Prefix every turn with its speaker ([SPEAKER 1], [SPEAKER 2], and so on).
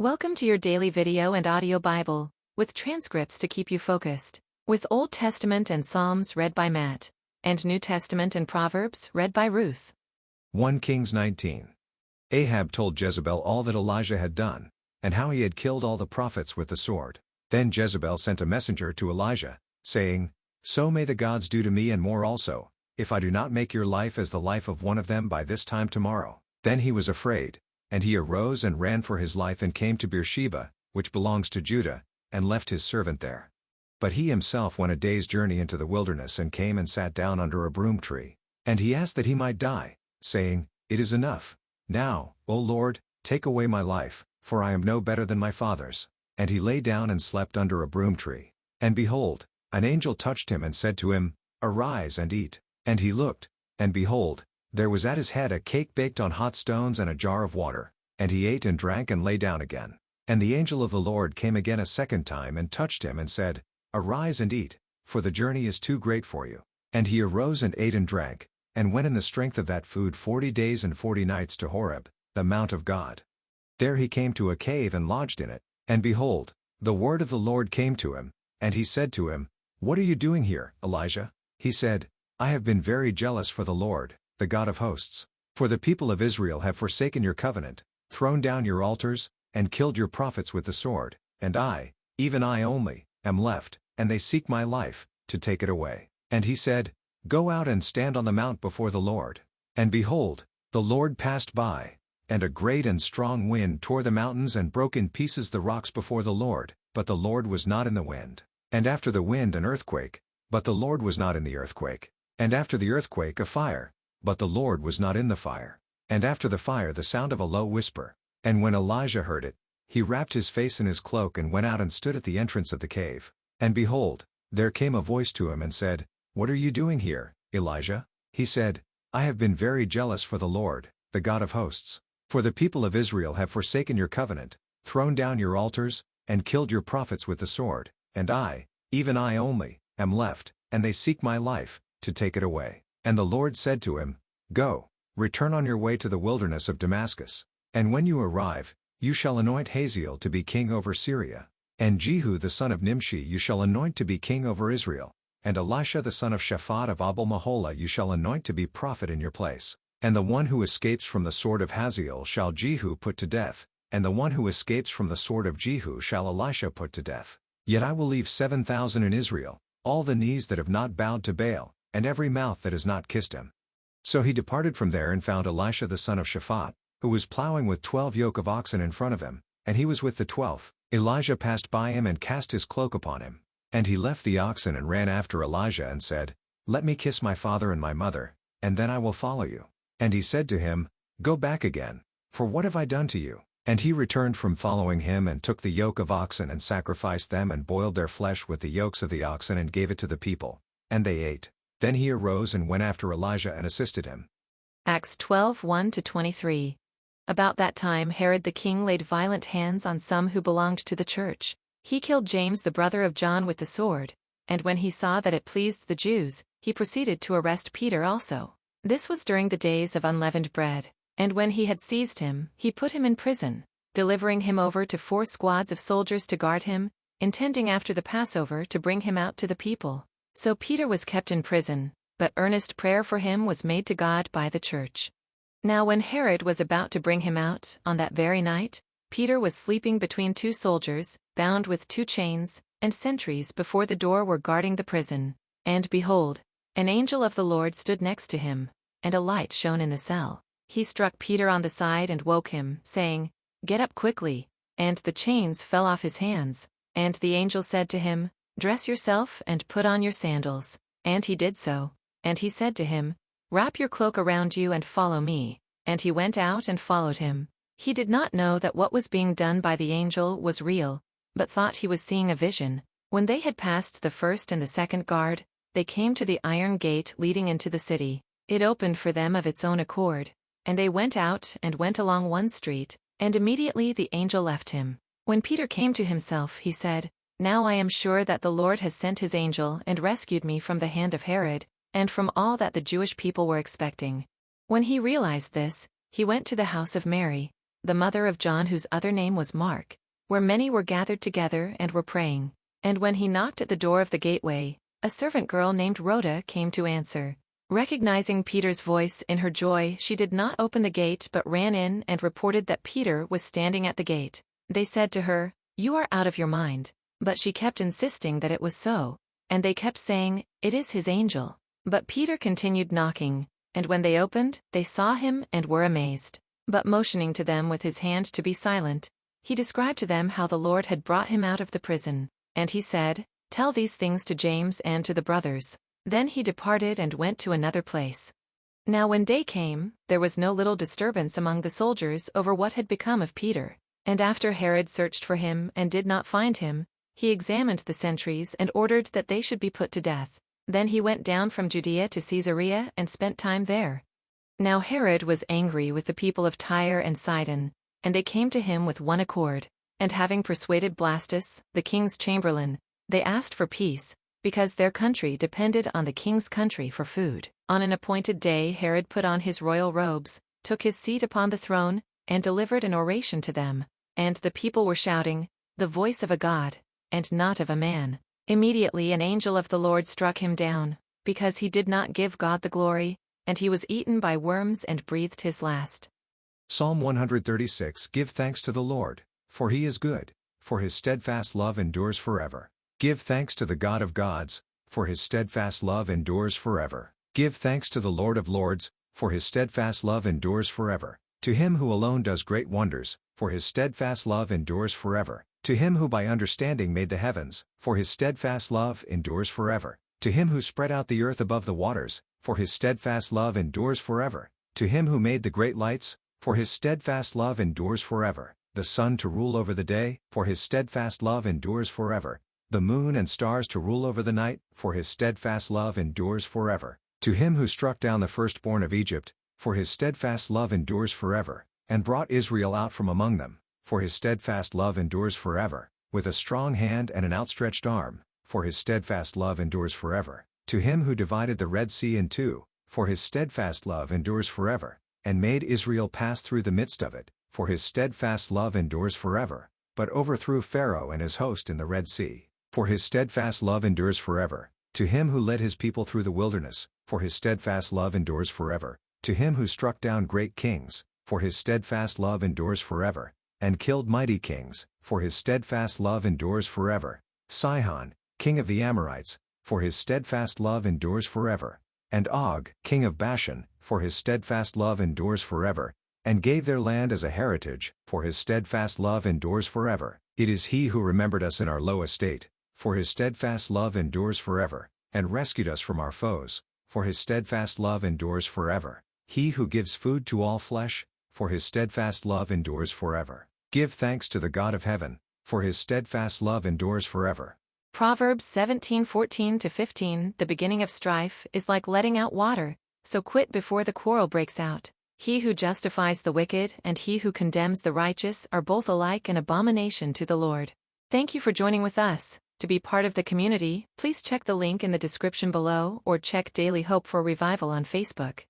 [SPEAKER 1] Welcome to your daily video and audio Bible, with transcripts to keep you focused, with Old Testament and Psalms read by Matt, and New Testament and Proverbs read by Ruth.
[SPEAKER 2] 1 Kings 19. Ahab told Jezebel all that Elijah had done, and how he had killed all the prophets with the sword. Then Jezebel sent a messenger to Elijah, saying, "So may the gods do to me and more also, if I do not make your life as the life of one of them by this time tomorrow." Then he was afraid, and he arose and ran for his life and came to Beersheba, which belongs to Judah, and left his servant there. But he himself went a day's journey into the wilderness and came and sat down under a broom tree. And he asked that he might die, saying, "It is enough. Now, O Lord, take away my life, for I am no better than my fathers." And he lay down and slept under a broom tree. And behold, an angel touched him and said to him, "Arise and eat." And he looked, and behold, there was at his head a cake baked on hot stones and a jar of water. And he ate and drank and lay down again. And the angel of the Lord came again a second time and touched him and said, "Arise and eat, for the journey is too great for you." And he arose and ate and drank, and went in the strength of that food 40 days and 40 nights to Horeb, the mount of God. There he came to a cave and lodged in it. And behold, the word of the Lord came to him, and he said to him, "What are you doing here, Elijah?" He said, "I have been very jealous for the Lord, the God of hosts. For the people of Israel have forsaken your covenant, thrown down your altars, and killed your prophets with the sword, and I, even I only, am left, and they seek my life, to take it away." And he said, "Go out and stand on the mount before the Lord." And behold, the Lord passed by, and a great and strong wind tore the mountains and broke in pieces the rocks before the Lord, but the Lord was not in the wind. And after the wind an earthquake, but the Lord was not in the earthquake. And after the earthquake a fire, but the Lord was not in the fire. And after the fire the sound of a low whisper. And when Elijah heard it, he wrapped his face in his cloak and went out and stood at the entrance of the cave. And behold, there came a voice to him and said, "What are you doing here, Elijah?" He said, "I have been very jealous for the Lord, the God of hosts. For the people of Israel have forsaken your covenant, thrown down your altars, and killed your prophets with the sword, and I, even I only, am left, and they seek my life, to take it away." And the Lord said to him, "Go, return on your way to the wilderness of Damascus. And when you arrive, you shall anoint Hazael to be king over Syria. And Jehu the son of Nimshi you shall anoint to be king over Israel. And Elisha the son of Shaphat of Abel-Meholah you shall anoint to be prophet in your place. And the one who escapes from the sword of Hazael shall Jehu put to death, and the one who escapes from the sword of Jehu shall Elisha put to death. Yet I will leave 7,000 in Israel, all the knees that have not bowed to Baal, and every mouth that has not kissed him." So he departed from there and found Elisha the son of Shaphat, who was plowing with 12 yoke of oxen in front of him, and he was with the 12th. Elijah passed by him and cast his cloak upon him. And he left the oxen and ran after Elijah and said, "Let me kiss my father and my mother, and then I will follow you." And he said to him, "Go back again, for what have I done to you?" And he returned from following him and took the yoke of oxen and sacrificed them and boiled their flesh with the yokes of the oxen and gave it to the people, and they ate. Then he arose and went after Elijah and assisted him.
[SPEAKER 1] Acts 12:1-23. About that time Herod the king laid violent hands on some who belonged to the church. He killed James the brother of John with the sword, and when he saw that it pleased the Jews, he proceeded to arrest Peter also. This was during the days of unleavened bread, and when he had seized him, he put him in prison, delivering him over to 4 squads of soldiers to guard him, intending after the Passover to bring him out to the people. So Peter was kept in prison, but earnest prayer for him was made to God by the church. Now when Herod was about to bring him out, on that very night, Peter was sleeping between 2 soldiers, bound with 2 chains, and sentries before the door were guarding the prison. And behold, an angel of the Lord stood next to him, and a light shone in the cell. He struck Peter on the side and woke him, saying, "Get up quickly," and the chains fell off his hands. And the angel said to him, "Dress yourself and put on your sandals." And he did so. And he said to him, "Wrap your cloak around you and follow me." And he went out and followed him. He did not know that what was being done by the angel was real, but thought he was seeing a vision. When they had passed the first and the second guard, they came to the iron gate leading into the city. It opened for them of its own accord, and they went out and went along one street, and immediately the angel left him. When Peter came to himself, he said, "Now I am sure that the Lord has sent his angel and rescued me from the hand of Herod, and from all that the Jewish people were expecting." When he realized this, he went to the house of Mary, the mother of John whose other name was Mark, where many were gathered together and were praying. And when he knocked at the door of the gateway, a servant girl named Rhoda came to answer. Recognizing Peter's voice in her joy, she did not open the gate but ran in and reported that Peter was standing at the gate. They said to her, "You are out of your mind." But she kept insisting that it was so, and they kept saying, "It is his angel." But Peter continued knocking, and when they opened, they saw him and were amazed. But motioning to them with his hand to be silent, he described to them how the Lord had brought him out of the prison. And he said, "Tell these things to James and to the brothers." Then he departed and went to another place. Now when day came, there was no little disturbance among the soldiers over what had become of Peter. And after Herod searched for him and did not find him, he examined the sentries and ordered that they should be put to death. Then he went down from Judea to Caesarea and spent time there. Now Herod was angry with the people of Tyre and Sidon, and they came to him with one accord. And having persuaded Blastus, the king's chamberlain, they asked for peace, because their country depended on the king's country for food. On an appointed day Herod put on his royal robes, took his seat upon the throne, and delivered an oration to them. And the people were shouting, "The voice of a God, and not of a man." Immediately an angel of the Lord struck him down, because he did not give God the glory, and he was eaten by worms and breathed his last.
[SPEAKER 2] Psalm 136. Give thanks to the Lord, for he is good, for his steadfast love endures forever. Give thanks to the God of gods, for his steadfast love endures forever. Give thanks to the Lord of lords, for his steadfast love endures forever. To him who alone does great wonders, for his steadfast love endures forever. To him who by understanding made the heavens, for his steadfast love endures forever. To him who spread out the earth above the waters, for his steadfast love endures forever. To him who made the great lights, for his steadfast love endures forever. The sun to rule over the day, for his steadfast love endures forever. The moon and stars to rule over the night, for his steadfast love endures forever. To him who struck down the firstborn of Egypt, for his steadfast love endures forever, and brought Israel out from among them, for his steadfast love endures forever, with a strong hand and an outstretched arm, for his steadfast love endures forever. To him who divided the Red Sea in two, for his steadfast love endures forever, and made Israel pass through the midst of it, for his steadfast love endures forever, but overthrew Pharaoh and his host in the Red Sea, for his steadfast love endures forever. To him who led his people through the wilderness, for his steadfast love endures forever. To him who struck down great kings, for his steadfast love endures forever, and killed mighty kings, for his steadfast love endures forever. Sihon, king of the Amorites, for his steadfast love endures forever, and Og, king of Bashan, for his steadfast love endures forever, and gave their land as a heritage, for his steadfast love endures forever. It is he who remembered us in our low estate, for his steadfast love endures forever, and rescued us from our foes, for his steadfast love endures forever. He who gives food to all flesh, for his steadfast love endures forever. Give thanks to the God of heaven, for his steadfast love endures forever.
[SPEAKER 1] Proverbs 17:14-15. The beginning of strife is like letting out water, so quit before the quarrel breaks out. He who justifies the wicked and he who condemns the righteous are both alike an abomination to the Lord. Thank you for joining with us. To be part of the community, please check the link in the description below or check Daily Hope for Revival on Facebook.